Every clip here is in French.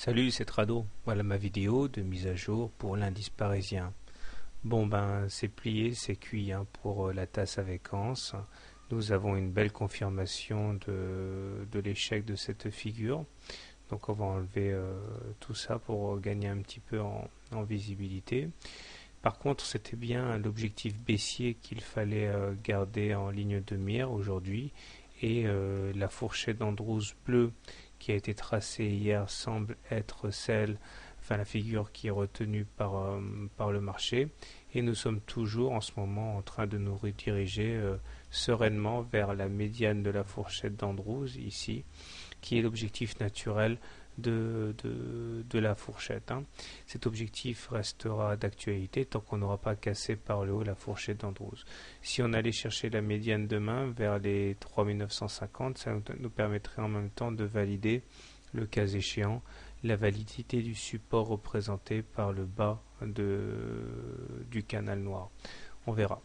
Salut, c'est Trado. Voilà ma vidéo de mise à jour pour l'indice parisien. Bon ben, c'est plié, c'est cuit hein, pour la tasse avec anse. Nous avons une belle confirmation de l'échec de cette figure. Donc on va enlever tout ça pour gagner un petit peu en visibilité. Par contre, c'était bien l'objectif baissier qu'il fallait garder en ligne de mire aujourd'hui. Et la fourchette d'Andrews bleue qui a été tracée hier semble être la figure qui est retenue par le marché. Et nous sommes toujours en ce moment en train de nous rediriger sereinement vers la médiane de la fourchette d'Andrews, ici, qui est l'objectif naturel de la fourchette. Hein. Cet objectif restera d'actualité tant qu'on n'aura pas cassé par le haut la fourchette d'Andrews. Si on allait chercher la médiane demain vers les 3950, ça nous permettrait en même temps de valider, le cas échéant, la validité du support représenté par le bas du canal noir. On verra.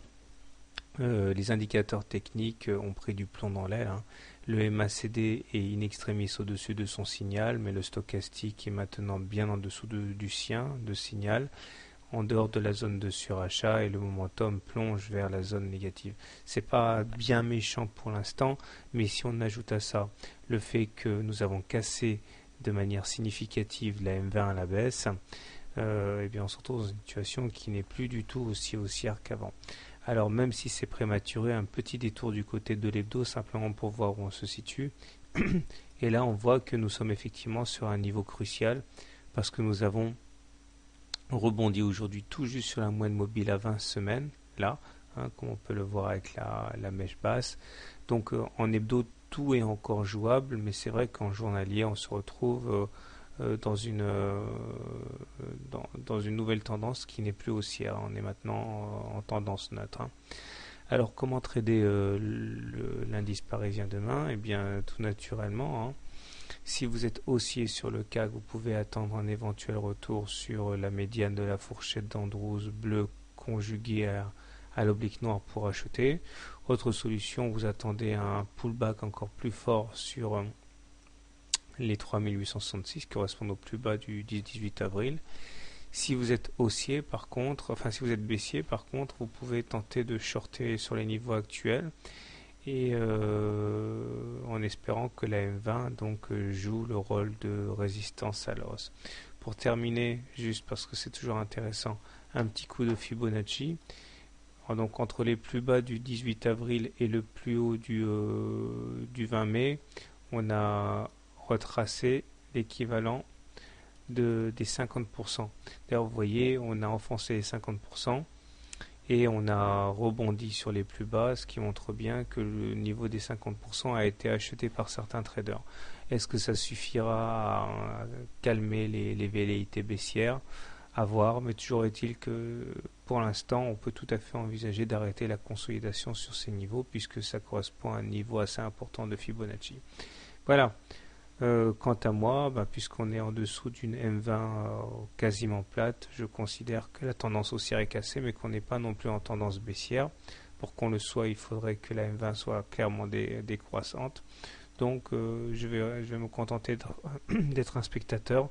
Les indicateurs techniques ont pris du plomb dans l'aile. Hein. Le MACD est in extremis au-dessus de son signal, mais le stochastique est maintenant bien en dessous du sien de signal, en dehors de la zone de surachat, et le momentum plonge vers la zone négative. C'est pas bien méchant pour l'instant, mais si on ajoute à ça le fait que nous avons cassé de manière significative la M20 à la baisse, eh bien on se retrouve dans une situation qui n'est plus du tout aussi haussière qu'avant. Alors même si c'est prématuré, un petit détour du côté de l'hebdo simplement pour voir où on se situe. Et là on voit que nous sommes effectivement sur un niveau crucial parce que nous avons rebondi aujourd'hui tout juste sur la moyenne mobile à 20 semaines, là, hein, comme on peut le voir avec la mèche basse. Donc en hebdo tout est encore jouable, mais c'est vrai qu'en journalier on se retrouve dans une nouvelle tendance qui n'est plus haussière. On est maintenant en tendance neutre. Hein. Alors comment trader l'indice parisien demain? Eh bien tout naturellement, hein, si vous êtes haussier sur le CAC, vous pouvez attendre un éventuel retour sur la médiane de la fourchette d'Andrews bleu conjugué à l'oblique noir pour acheter. Autre solution, vous attendez un pullback encore plus fort sur les 3866 qui correspondent au plus bas du 10-18 avril. Si vous êtes haussier par contre, si vous êtes baissier par contre, vous pouvez tenter de shorter sur les niveaux actuels et en espérant que la M20 donc joue le rôle de résistance à la hausse. Pour terminer, juste parce que c'est toujours intéressant, un petit coup de Fibonacci. Donc entre les plus bas du 18 avril et le plus haut du 20 mai, on a retracer l'équivalent des 50%. D'ailleurs, vous voyez, on a enfoncé les 50% et on a rebondi sur les plus bas, ce qui montre bien que le niveau des 50% a été acheté par certains traders. Est-ce que ça suffira à calmer les velléités baissières? À voir, mais toujours est-il que pour l'instant, on peut tout à fait envisager d'arrêter la consolidation sur ces niveaux puisque ça correspond à un niveau assez important de Fibonacci. Voilà. Quant à moi, puisqu'on est en dessous d'une M20 quasiment plate, je considère que la tendance haussière est cassée, mais qu'on n'est pas non plus en tendance baissière. Pour qu'on le soit, il faudrait que la M20 soit clairement décroissante. Donc je vais me contenter d'être un spectateur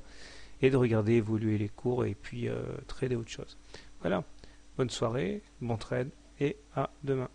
et de regarder évoluer les cours et puis trader autre chose. Voilà, bonne soirée, bon trade et à demain.